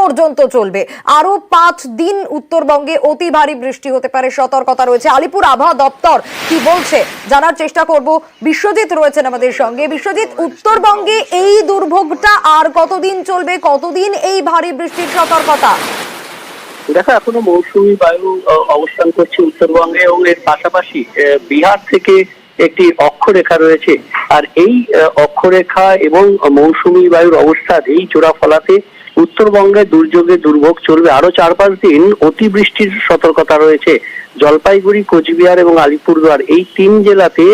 পর্যন্ত চলবে। আরো 5 দিন উত্তরবঙ্গে অতি ভারী বৃষ্টি হতে পারে, সতর্কতা রয়েছে। আলিপুর আবহাওয়া দপ্তর কি বলছে জানার চেষ্টা করব। বিশ্বজিৎ রয়েছেন আমাদের সঙ্গে। বিশ্বজিৎ, উত্তরবঙ্গে এই দুর্ভোগটা আর কতদিন চলবে, কতদিন এই ভারী বৃষ্টির সতর্কতা? দেখো, এখনো মৌসুমী বায়ু অবস্থান করছে উত্তরবঙ্গে এবং এর পাশাপাশি বিহার থেকে একটি অক্ষরেখা রয়েছে। আর এই অক্ষরেখা এবং মৌসুমী বায়ুর অবস্থান এই জোড়া ফলাতে উত্তরবঙ্গে দুর্যোগে দুর্ভোগ চলবে। আরো 4-5 দিন অতিবৃষ্টির সতর্কতা রয়েছে। জলপাইগুড়ি, কোচবিহার এবং আলিপুরদুয়ার এই 3 জেলাতে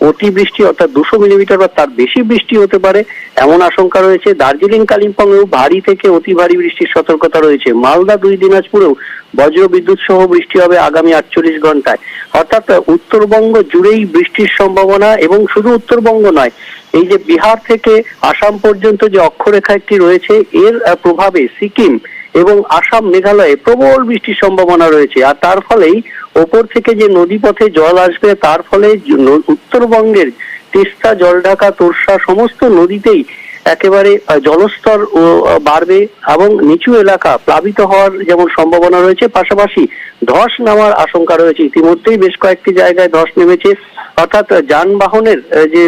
অতিবৃষ্টি অর্থাৎ 200 মিলিমিটার বা তার বেশি বৃষ্টি হতে পারে এমন আশঙ্কা রয়েছে। দার্জিলিং, কালিম্পংয়েও ভারী থেকে অতি ভারী বৃষ্টির সতর্কতা রয়েছে। মালদা, 2 দিনাজপুরেও বজ্র বিদ্যুৎ সহ বৃষ্টি হবে আগামী 48 ঘন্টায়। অর্থাৎ উত্তরবঙ্গ জুড়েই বৃষ্টির সম্ভাবনা। এবং শুধু উত্তরবঙ্গ নয়, এই যে বিহার থেকে আসাম পর্যন্ত যে অক্ষরেখা একটি রয়েছে, এর প্রভাবে সিকিম এবং আসাম, মেঘালয়ে প্রবল বৃষ্টির সম্ভাবনা রয়েছে। আর তার ফলেই ওপর থেকে যে নদীপথে জল আসবে, তার ফলে উত্তরবঙ্গের তিস্তা, জলঢাকা, তোরসা সমস্ত নদীতেই একেবারে জলস্তর বাড়বে এবং নিচু এলাকা প্লাবিত হওয়ার যেমন সম্ভাবনা রয়েছে, পাশাপাশি ধস নামার আশঙ্কা রয়েছে। ইতিমধ্যেই বেশ কয়েকটি জায়গায় ধস নেমেছে। অর্থাৎ যানবাহনের যে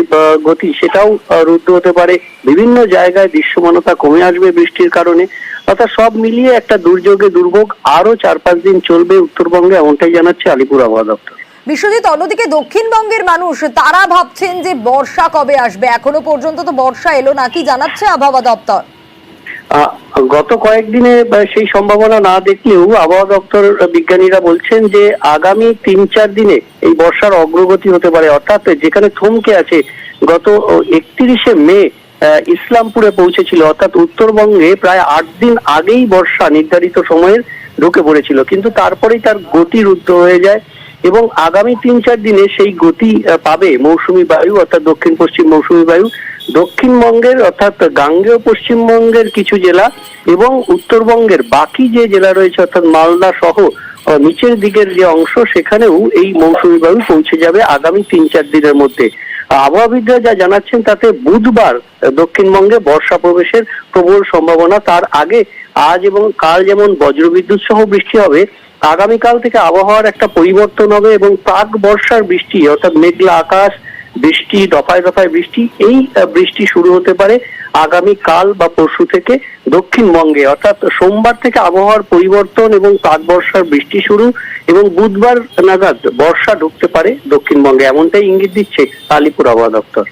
গতি সেটাও রুদ্ধ হতে পারে। বিভিন্ন জায়গায় দৃশ্যমানতা কমে আসবে বৃষ্টির কারণে। অর্থাৎ সব মিলিয়ে একটা দুর্যোগে দুর্ভোগ আরো 4-5 দিন চলবে উত্তরবঙ্গে, এমনটাই জানাচ্ছে আলিপুর আবহাওয়া দপ্তর। বিশ্বজিৎ, অন্যদিকে দক্ষিণবঙ্গের মানুষ তারা ভাবছেন যে বর্ষা কবে আসবে। এখনো পর্যন্ত তো বর্ষা এলো না, কি জানাচ্ছে আবহাওয়া দপ্তর? গত কয়েকদিনে সেই সম্ভাবনা না দেখলেও আবহাওয়া দপ্তর বিজ্ঞানীরা বলছেন যে আগামী 3-4 দিনে এই বর্ষার অগ্রগতি হতে পারে। অর্থাৎ যেখানে থমকে আছে গত 31শে মে ইসলামপুরে পৌঁছেছিল, অর্থাৎ উত্তরবঙ্গে প্রায় 8 দিন আগেই বর্ষা নির্ধারিত সময়ের ঢুকে পড়েছিল, কিন্তু তারপরেই তার গতি রুদ্ধ হয়ে যায় এবং আগামী 3-4 দিনে সেই গতি পাবে মৌসুমী বায়ু, অর্থাৎ দক্ষিণ পশ্চিম মৌসুমী বায়ু। দক্ষিণবঙ্গের অর্থাৎ গাঙ্গেয় পশ্চিমবঙ্গের কিছু জেলা এবং উত্তরবঙ্গের বাকি যে জেলা রয়েছে অর্থাৎ মালদা সহ নিচের দিকের যে অংশ, সেখানেও এই মৌসুমী বায়ু পৌঁছে যাবে আগামী 3-4 দিনের মধ্যে। আবহাওয়াবিদরা যা জানাচ্ছেন তাতে বুধবার দক্ষিণবঙ্গে বর্ষা প্রবেশের প্রবল সম্ভাবনা। তার আগে আজ এবং কাল যেমন বজ্রবিদ্যুৎ সহ বৃষ্টি হবে, আগামীকাল থেকে আবহাওয়ার একটা পরিবর্তন হবে এবং প্রাক বর্ষার বৃষ্টি অর্থাৎ মেঘলা আকাশ, বৃষ্টি, দফায় দফায় বৃষ্টি, এই বৃষ্টি শুরু হতে পারে আগামী কাল বা পরশু থেকে দক্ষিণবঙ্গে। অর্থাৎ সোমবার থেকে আবহাওয়ার পরিবর্তন এবং প্রাক বর্ষার বৃষ্টি শুরু এবং বুধবার নাগাদ বর্ষা ঢুকতে পারে দক্ষিণবঙ্গে, এমনটাই ইঙ্গিত দিচ্ছে আলিপুর আবহাওয়া দপ্তর।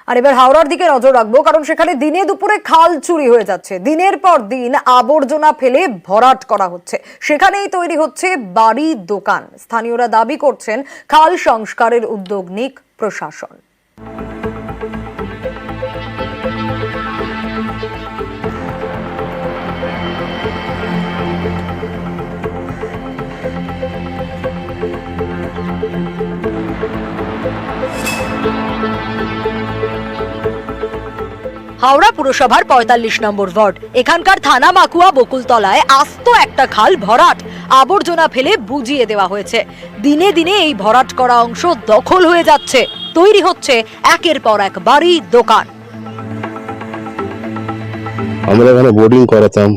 আর এবার হাওড়ার দিকে নজর রাখবো, কারণ সেখানে দিনে দুপুরে খাল চুরি হয়ে যাচ্ছে। দিনের পর দিন আবর্জনা ফেলে ভরাট করা হচ্ছে, সেখানেই তৈরি হচ্ছে বাড়ি, দোকান। স্থানীয়রা দাবি করছেন খাল সংস্কারের উদ্যোগ নিক প্রশাসন। হাওড়া পুরসভার 45 নম্বর ওয়ার্ড, এখানকার থানা মাকুয়া বকুলতলায় আস্ত একটা খাল ভরাট, আবর্জনা ফেলে বুঝিয়ে দেওয়া হয়েছে। দিনে দিনে এই ভরাট করা অংশ দখল হয়ে যাচ্ছে, তৈরি হচ্ছে একের পর এক বাড়ি, দোকান। আমরা এখানে বোর্ডিং করাতাম,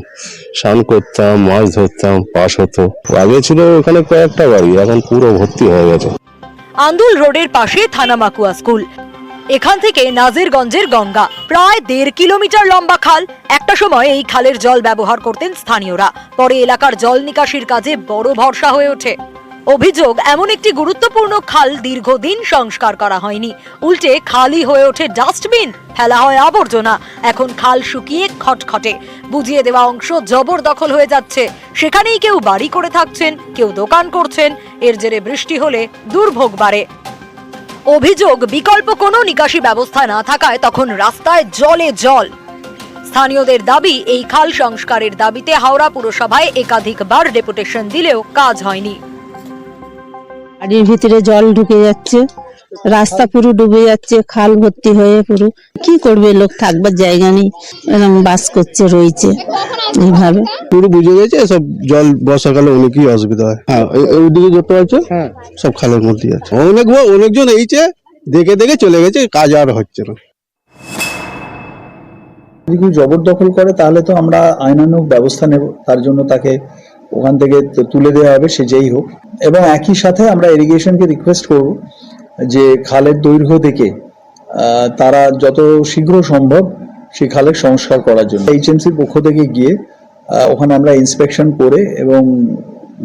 স্নান করতাম, মাছ ধরতাম, পাস হতো। আগে ছিল এখানে কয়েকটা বাড়ি, এখন পুরো ভর্তি হয়ে গেছে। আন্দুল রোডের পাশে থানা মাকুয়া স্কুল, এখান থেকে নাজিরগঞ্জের গঙ্গা, প্রায় 1.5 কিলোমিটার লম্বা খাল। একটা সময় এই খালের জল ব্যবহার করতেন স্থানীয়রা, পরে এলাকার জল নিকাশির কাজে বড় ভরসা হয়ে ওঠে। অভিযোগ, এমন একটি গুরুত্বপূর্ণ খাল দীর্ঘদিন সংস্কার করা হয়নি, উল্টে খালি হয়ে ওঠে ডাস্টবিন, ফেলা হয় আবর্জনা। এখন খাল শুকিয়ে খটখটে, বুঝিয়ে দেওয়া অংশ জবরদখল হয়ে যাচ্ছে। সেখানেই কেউ বাড়ি করে থাকছেন, কেউ দোকান করছেন। এর জেরে বৃষ্টি হলে দুর্ভোগ বাড়ে। অভিযোগ, বিকল্প কোনো নিকাশি ব্যবস্থা না থাকায় তখন রাস্তায় জলে জল। স্থানীয়দের দাবি, এই খাল সংস্কারের দাবিতে হাওড়া পুরসভায় একাধিকবার ডেপুটেশন দিলেও কাজ হয়নি। বাড়ির ভিতরে জল ঢুকে যাচ্ছে, রাস্তা পুরো ডুবে যাচ্ছে, খাল ভর্তি হয়ে পুরো। কি করবে, লোক থাকবার জায়গা নেই, এরকম বাস করছে, রয়েছে এইভাবে। পুরো বুঝে গেছে, সব জল বর্ষাকালে অনেকই অসুবিধা হয়। হ্যাঁ, ওইদিকে যত আছে সব খালের মধ্যে আছে। অনেকজন এইছে দেখে দেখে চলে গেছে, কাজ আর হচ্ছে না। যদি কেউ জবরদখল করে তাহলে তো আমরা আইনানুগ ব্যবস্থা নেব, তার জন্য তাকে ওখান থেকে তুলে দেওয়া হবে, সে যেই হোক। এবং একই সাথে আমরা ইরিগেশনকে রিকোয়েস্ট করব যে খালের দৈর্ঘ্য দেখে তারা যত শীঘ্র সম্ভব সেই খালের সংস্কার করার জন্য এইচএমসির পক্ষ থেকে গিয়ে ওখানে আমরা ইন্সপেকশন করে এবং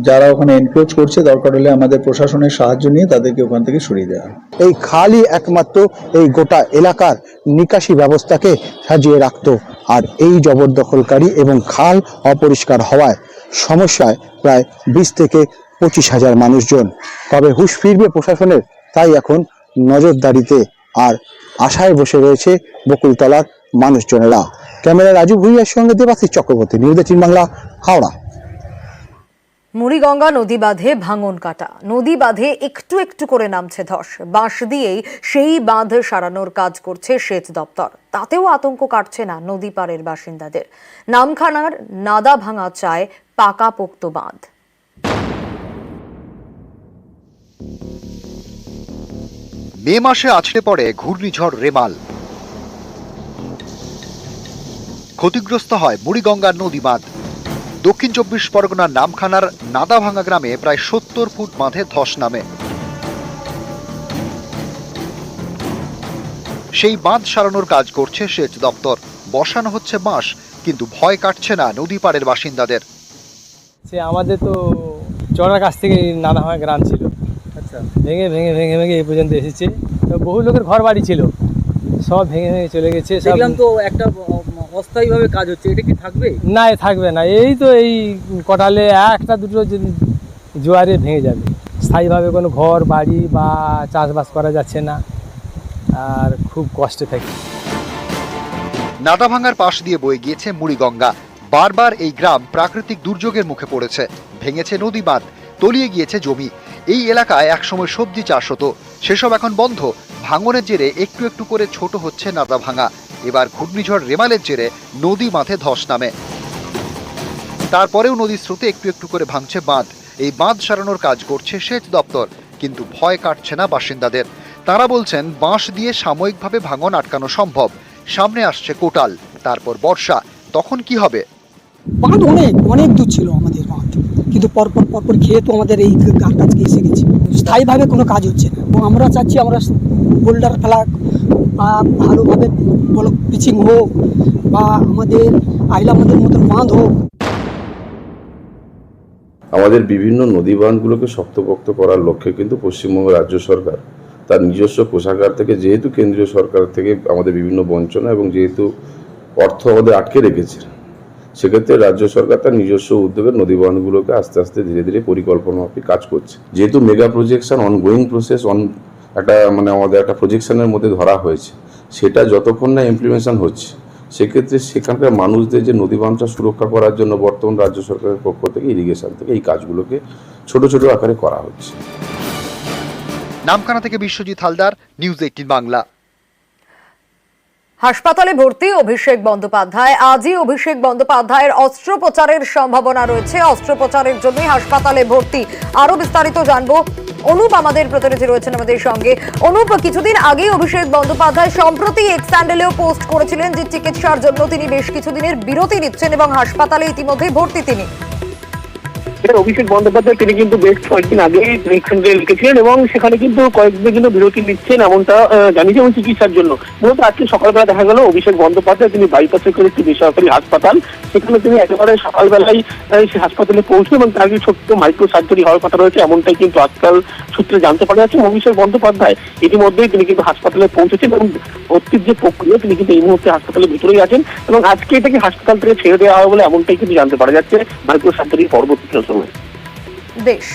যারা ওখানে এনক্রোচ করছে দরকার হলে আমাদের প্রশাসনের সাহায্য নিয়ে তাদেরকে ওখান থেকে সরিয়ে দেওয়া হয়। এই খালই একমাত্র এই গোটা এলাকার নিকাশি ব্যবস্থাকে সাজিয়ে রাখত। আর এই জবরদখলকারী এবং খাল অপরিষ্কার হওয়ায় সমস্যায় প্রায় 20 থেকে 25,000 মানুষজন। কবে হুঁশ ফিরবে প্রশাসনের, তাই এখন নজরদারিতে আর আশায় বসে রয়েছে বকুলতলার মানুষজনেরা। ক্যামেরা রাজু ভুইয়ার সঙ্গে দেবাশিস চক্রবর্তী, নিউজ 18 বাংলা, হাওড়া। মুড়িগঙ্গা নদী বাঁধে ভাঙন কাটা, নদী বাঁধে একটু একটু করে নামছে ধস। বাঁশ দিয়েই সেই বাঁধ সারানোর কাজ করছে সেচ দপ্তর, তাতেও আতঙ্ক কাটছে না নদী পাড়ের বাসিন্দাদের। নামখানার নাদা ভাঙা চায় পাকাপোক্ত বাঁধ। মে মাসে আছড়ে পড়ে ঘূর্ণিঝড় রেমাল, ক্ষতিগ্রস্ত হয় মুড়িগঙ্গার নদী বাঁধ। দক্ষিণ 24 পরগনার নামখানার নাদাভাঙা গ্রামে প্রায় 70 ফুট বাঁধে ধস নামে। সেই বাঁধ সারানোর কাজ করছে সেচ দপ্তর। বসানো হচ্ছে বাঁশ, কিন্তু ভয় কাটছে না নদী পাড়ের বাসিন্দাদের। আমাদের তো চড়ার কাছ থেকে নাদাভাঙা গ্রাম ছিল, আচ্ছা, ভেঙে ভেঙে ভেঙে ভেঙে এই পর্যন্ত এসেছে। বহু লোকের ঘর বাড়ি ছিল, সব ভেঙে ভেঙে চলে গেছে। দেখলাম তো একটা অস্থায়ীভাবে কাজ হচ্ছে, এটা কি থাকবে? না, থাকবে না। এই তো এই কটালে একটা দুটো জোয়ারে ভেঙে যাবে। স্থায়ীভাবে কোনো ঘর বাড়ি বা চাষবাস করা যাচ্ছে না, আর খুব কষ্টে থাকি। নাদাভাঙার পাশ দিয়ে বয়ে গিয়েছে মুড়িগঙ্গা। বারবার এই গ্রাম প্রাকৃতিক দুর্যোগের মুখে পড়েছে। ভেঙেছে নদী বাঁধ, তলিয়ে গিয়েছে জমি। এই এলাকায় একসময় সবজি চাষ হতো, সেসব এখন বন্ধ। ভাঙনের জেরে একটু একটু করে ছোট হচ্ছে নাদাভাঙা। এবার ঘূর্ণিঝড় রেমালের জেরে নদী বাঁধে ধস নামে। তারপরেও নদীর স্রোতে একটু একটু করে ভাঙছে বাঁধ। এই বাঁধ সারানোর কাজ করছে সেচ দপ্তর, কিন্তু ভয় কাটছে না বাসিন্দাদের। তারা বলছেন বাঁশ দিয়ে সাময়িকভাবে ভাঙন আটকানো সম্ভব। সামনে আসছে কোটাল, তারপর বর্ষা, তখন কি হবে? বাঁধ অনেক দূর ছিল আমাদের বাঁধ, কিন্তু পরপর খেয়ে তো আমাদের এই গাছ কাছকে এসে গেছে। স্থায়ীভাবে কোনো কাজ হচ্ছে না, এবং আমরা চাচ্ছি আমরা বোল্ডার ফেলা বা ভালোভাবে পিচিং হোক, বা আমাদের আইলামাদের মতন বাঁধ হোক। আমাদের বিভিন্ন নদী বাঁধগুলোকে শক্তপোক্ত করার লক্ষ্যে কিন্তু পশ্চিমবঙ্গ রাজ্য সরকার তার নিজস্ব কোষাগার থেকে, যেহেতু কেন্দ্রীয় সরকার থেকে আমাদের বিভিন্ন বঞ্চনা এবং যেহেতু অর্থ আমাদের আটকে রেখেছে, সেক্ষেত্রে রাজ্য সরকার তার নিজস্ব উদ্যোগে নদী বাঁধগুলোকে আস্তে আস্তে ধীরে ধীরে পরিকল্পনা মাফিক কাজ করছে। যেহেতু মেগা প্রজেকশন অনগোয়িং প্রসেস, একটা আমাদের একটা প্রজেকশনের মধ্যে ধরা হয়েছে, সেটা যতক্ষণ না ইমপ্লিমেন্টেশন হচ্ছে, সেক্ষেত্রে সেখানকার মানুষদের যে নদী বাঁধটা সুরক্ষা করার জন্য বর্তমান রাজ্য সরকারের পক্ষ থেকে ইরিগেশন থেকে এই কাজগুলোকে ছোট ছোট আকারে করা হচ্ছে। নামখানা থেকে বিশ্বজিৎ হালদার, নিউজ 18 বাংলা। হাসপাতালে ভর্তি অভিষেক বন্দ্যোপাধ্যায়। আজই অভিষেক বন্দ্যোপাধ্যায়ের অস্ত্রোপচারের সম্ভাবনা রয়েছে। অস্ত্রোপচারের জন্যই হাসপাতালে ভর্তি। আরো বিস্তারিত জানবো, অনুপ আমাদের প্রতিনিধি রয়েছেন আমাদের সঙ্গে। অনুপ, কিছুদিন আগেই অভিষেক বন্দ্যোপাধ্যায় সম্প্রতি এক্স হ্যান্ডেলেও পোস্ট করেছিলেন যে চিকিৎসার জন্য তিনি বেশ কিছুদিনের বিরতি নিচ্ছেন এবং হাসপাতালে ইতিমধ্যেই ভর্তি তিনি। অভিষেক বন্দ্যোপাধ্যায় তিনি কিন্তু বেশ কয়েকদিন আগে লিখেছিলেন এবং সেখানে কিন্তু কয়েকদিনের জন্য বিরতি নিচ্ছেন এমনটা জানিয়েছেন চিকিৎসার জন্য। মূলত আজকে সকালবেলা দেখা গেল অভিষেক বন্দ্যোপাধ্যায় তিনি বাইপাসে করে একটি বেসরকারি হাসপাতাল, সেখানে তিনি একেবারে সকালবেলায় সেই হাসপাতালে পৌঁছলেন এবং তার ছোট্ট মাইক্রো সার্জারি হওয়ার কথা রয়েছে, এমনটাই কিন্তু আজকাল সূত্রে জানতে পারা যাচ্ছে। অভিষেক বন্দ্যোপাধ্যায় ইতিমধ্যেই তিনি কিন্তু হাসপাতালে পৌঁছেছেন এবং ভর্তির যে প্রক্রিয়া তিনি কিন্তু এই মুহূর্তে হাসপাতালের ভিতরেই আছেন এবং আজকে এটাকে হাসপাতাল থেকে ছেড়ে দেওয়া হবে বলে এমনটাই কিন্তু জানতে পারা যাচ্ছে মাইক্রো সার্জারির পরবর্তী সময়। বেশ।